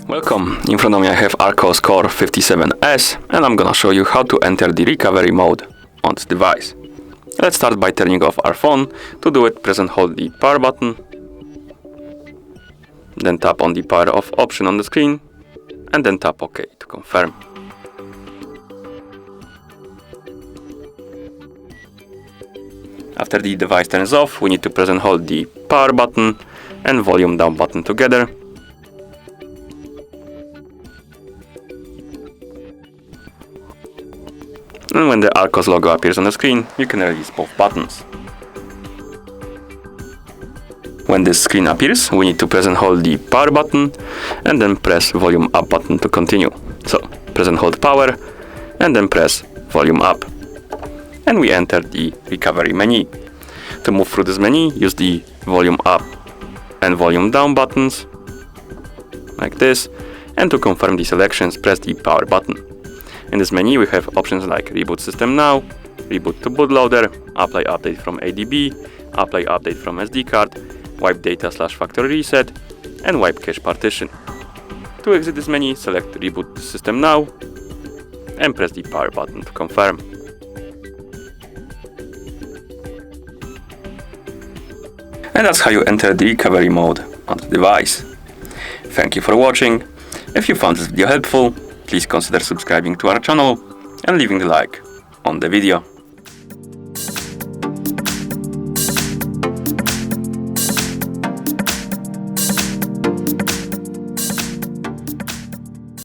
Welcome, in front of me I have Archos Core 57S and I'm gonna show you how to enter the recovery mode on this device. Let's start by turning off our phone. To do it, press and hold the power button, then tap on the power off option on the screen and then tap OK to confirm. After the device turns off, we need to press and hold the power button and volume down button together. And when the Archos logo appears on the screen, you can release both buttons. When this screen appears, we need to press and hold the power button and then press volume up button to continue. So, press and hold power and then press volume up. And we enter the recovery menu. To move through this menu, use the volume up and volume down buttons, like this. And to confirm the selections, press the power button. In this menu we have options like Reboot System Now, Reboot to Bootloader, Apply Update from ADB, Apply Update from SD card, Wipe Data/Factory Reset, and Wipe Cache Partition. To exit this menu, select Reboot System Now and press the power button to confirm. And that's how you enter the recovery mode on the device. Thank you for watching. If you found this video helpful, please consider subscribing to our channel and leaving a like on the video.